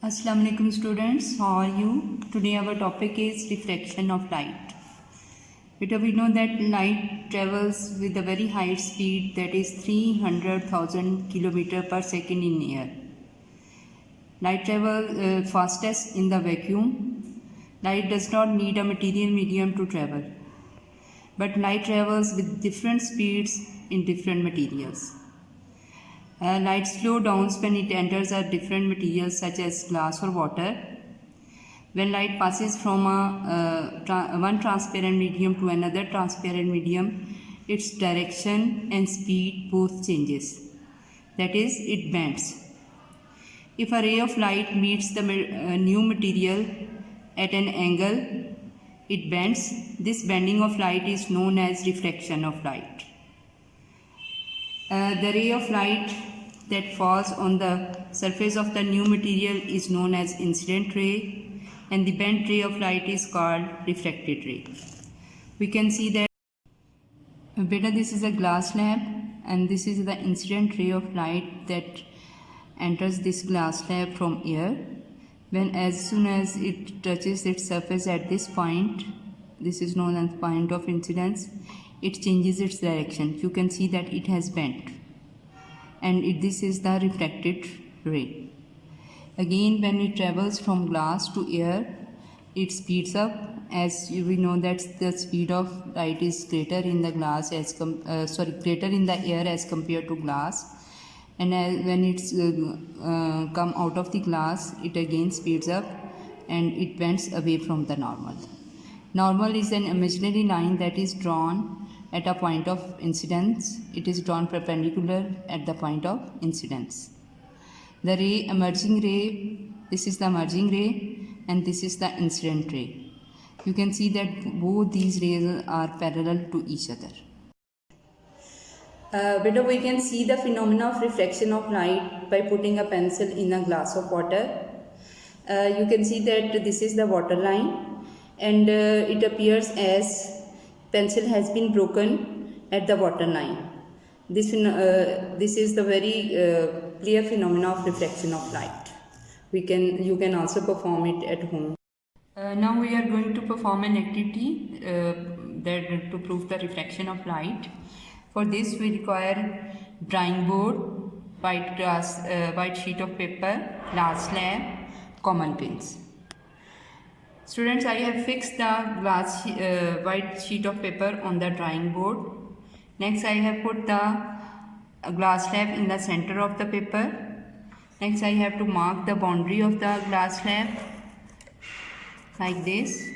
Assalamu alaikum students, how are you? Today our topic is refraction of light. Beta, we know that light travels with a very high speed, that is 300,000 km per second in air. Light travels fastest in the vacuum. Light does not need a material medium to travel, but light travels with different speeds in different materials. Light slows down when it enters a different materials such as glass or water. When light passes from one transparent medium to another transparent medium, its direction and speed both changes. That is, it bends. If a ray of light meets the new material at an angle, it bends. This bending of light is known as refraction of light. The ray of light that falls on the surface of the new material is known as incident ray, and the bent ray of light is called refracted ray. We can see that this is a glass slab, and this is the incident ray of light that enters this glass slab from air. As soon as it touches its surface at this point, this is known as point of incidence, it changes its direction. You can see that it has bent, and this is the refracted ray. Again, when it travels from glass to air, it speeds up. As we know that the speed of light is greater in the glass greater in the air as compared to glass. And when it's come out of the glass, it again speeds up and it bends away from the normal. Normal is an imaginary line that is drawn at a point of incidence. It is drawn perpendicular at the point of incidence. The ray, emerging ray, this is the emerging ray and this is the incident ray. You can see that both these rays are parallel to each other. We can see the phenomena of refraction of light by putting a pencil in a glass of water. You can see that this is the water line, and it appears as pencil has been broken at the water line. This is the very clear phenomena of refraction of light. You can also perform it at home. Now we are going to perform an activity to prove the refraction of light. For this we require drawing board, white sheet of paper, glass slab, common pins. Students, I have fixed the white sheet of paper on the drawing board. Next, I have put the glass slab in the center of the paper. Next, I have to mark the boundary of the glass slab like this,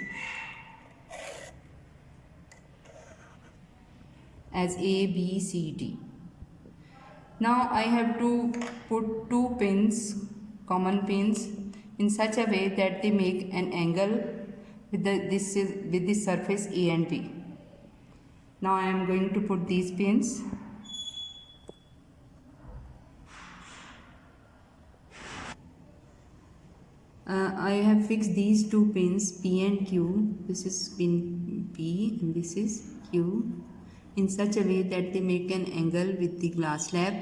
as A, B, C, D. Now I have to put two pins, common pins, in such a way that they make an angle with this surface A and B. Now I am going to put these pins. I have fixed these two pins P and Q. This is pin P and this is Q, in such a way that they make an angle with the glass slab.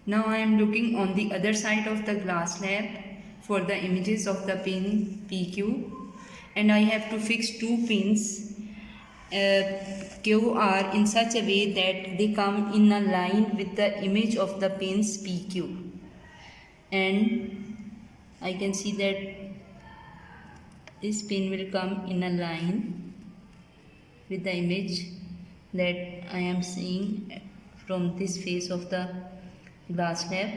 Now I am looking on the other side of the glass slab for the images of the pin PQ, and I have to fix two pins QR in such a way that they come in a line with the image of the pins PQ. And I can see that this pin will come in a line with the image that I am seeing from this face of the glass slab,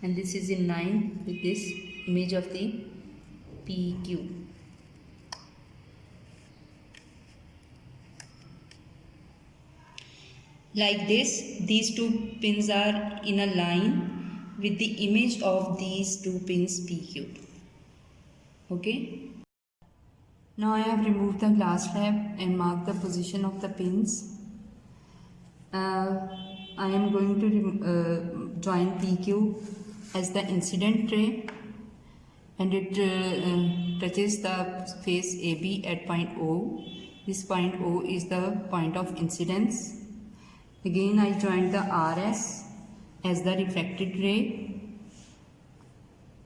and this is in line with this image of the PQ. Like this, these two pins are in a line with the image of these two pins PQ. Okay. Now I have removed the glass slab and marked the position of the pins. I am going to join PQ as the incident ray, and it touches the face AB at point O. This point O is the point of incidence. Again I joined the RS as the refracted ray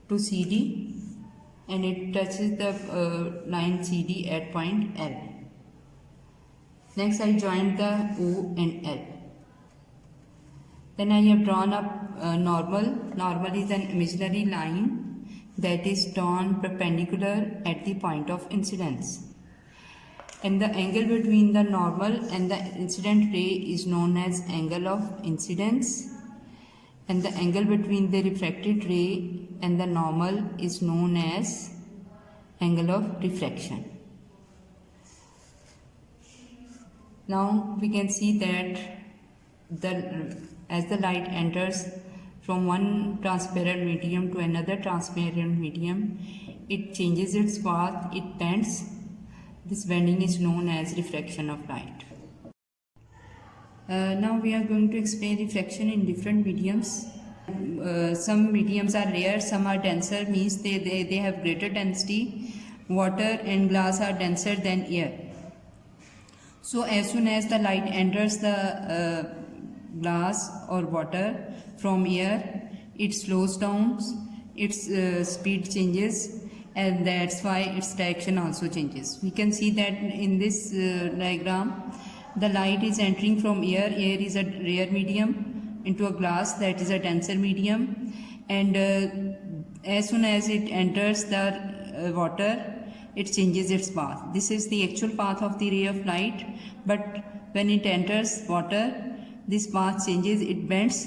to CD, and it touches the line CD at point L. Next I joined the O and L. Then I have drawn up normal. Normal is an imaginary line that is drawn perpendicular at the point of incidence. And the angle between the normal and the incident ray is known as angle of incidence. And the angle between the refracted ray and the normal is known as angle of refraction. Now we can see that as the light enters from one transparent medium to another transparent medium, it changes its path, it bends. This bending is known as refraction of light. Now we are going to explain refraction in different mediums. Some mediums are rare, some are denser, means they have greater density. Water and glass are denser than air. So as soon as the light enters the glass or water from air, it slows down, its speed changes, and that's why its direction also changes. We can see that in this diagram, the light is entering from air. Air is a rare medium into a glass, that is a denser medium, and as soon as it enters the water, it changes its path. This is the actual path of the ray of light, but when it enters water, this path changes, it bends,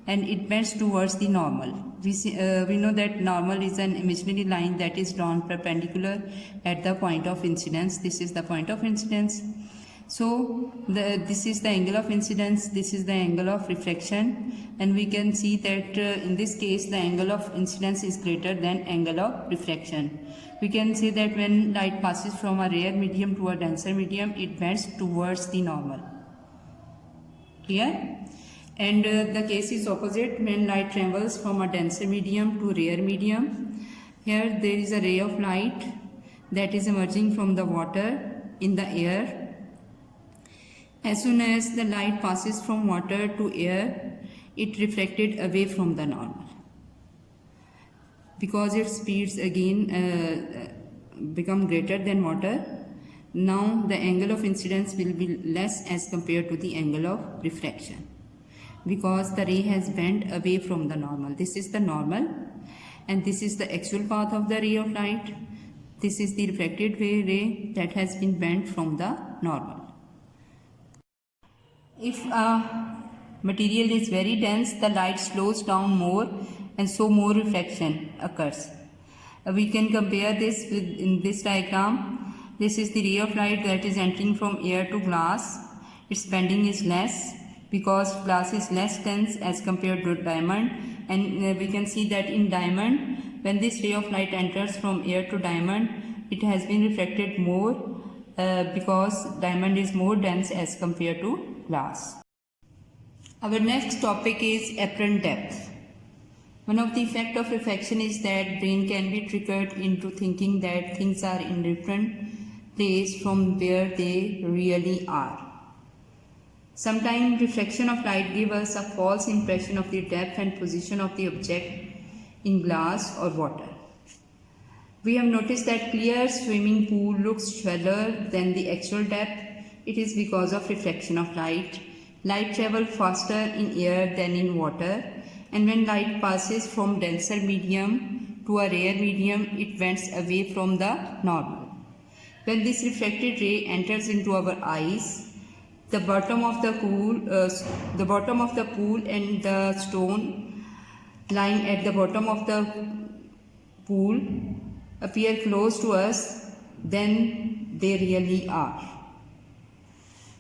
and it bends towards the normal. We know that normal is an imaginary line that is drawn perpendicular at the point of incidence. This is the point of incidence. So this is the angle of incidence, this is the angle of refraction, and we can see that in this case the angle of incidence is greater than angle of refraction. We can say that when light passes from a rare medium to a denser medium, it bends towards the normal. Clear? And the case is opposite when light travels from a denser medium to rare medium. Here there is a ray of light that is emerging from the water in the air. As soon as the light passes from water to air, it refracted away from the normal. Because its speeds again become greater than water, now the angle of incidence will be less as compared to the angle of refraction, because the ray has bent away from the normal. This is the normal, and this is the actual path of the ray of light. This is the refracted ray that has been bent from the normal. If a material is very dense, the light slows down more, and so more refraction occurs. We can compare this with in this diagram. This is the ray of light that is entering from air to glass. Its bending is less because glass is less dense as compared to diamond, and we can see that in diamond, when this ray of light enters from air to diamond, it has been refracted more because diamond is more dense as compared to glass. Our next topic is apparent depth. One of the effects of refraction is that brain can be triggered into thinking that things are in different place from where they really are. Sometimes refraction of light gives us a false impression of the depth and position of the object in glass or water. We have noticed that clear swimming pool looks shallower than the actual depth. It is because of refraction of light. Light travels faster in air than in water, and when light passes from denser medium to a rare medium, it bends away from the normal. When this refracted ray enters into our eyes, the bottom of the pool and the stone lying at the bottom of the pool appear close to us than they really are.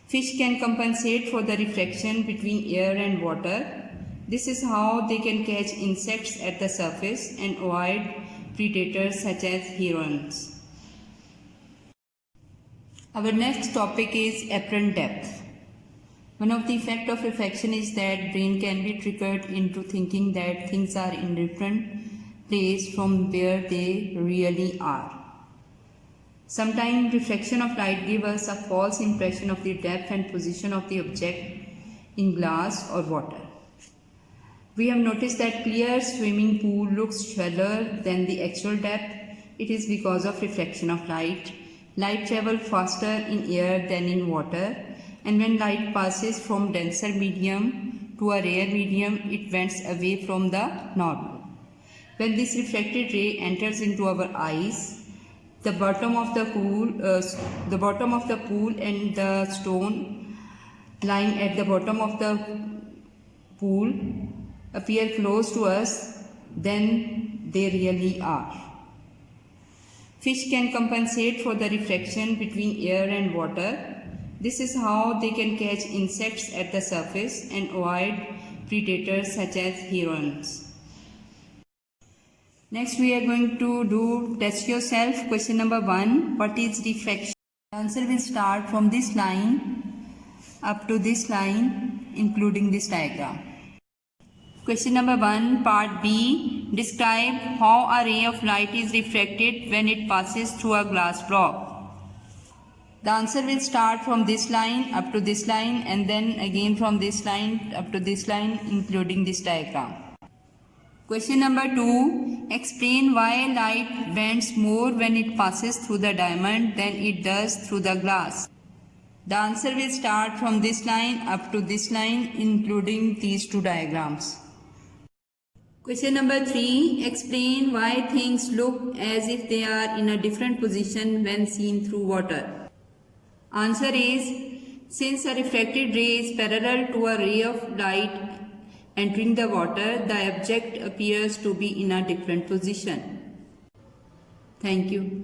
Fish can compensate for the refraction between air and water. This is how they can catch insects at the surface and avoid predators such as herons. Our next topic is apparent depth. One of the effects of refraction is that brain can be triggered into thinking that things are in different place from where they really are. Sometimes refraction of light gives us a false impression of the depth and position of the object in glass or water. We have noticed that clear swimming pool looks shallower than the actual depth. It is because of reflection of light. Light travels faster in air than in water, and when light passes from denser medium to a rare medium, it bends away from the normal. When this reflected ray enters into our eyes, the bottom of the pool and the stone lying at the bottom of the pool appear close to us than they really are. Fish can compensate for the reflection between air and water. This is how they can catch insects at the surface and avoid predators such as herons. Next we are going to do test yourself. Question number 1. What is reflection? The answer will start from this line up to this line, including this diagram. Question number 1, part B. Describe how a ray of light is refracted when it passes through a glass block. The answer will start from this line up to this line, and then again from this line up to this line, including this diagram. Question number 2. Explain why light bends more when it passes through the diamond than it does through the glass. The answer will start from this line up to this line, including these two diagrams. Question number 3. Explain why things look as if they are in a different position when seen through water. Answer is, since a refracted ray is parallel to a ray of light entering the water, the object appears to be in a different position. Thank you.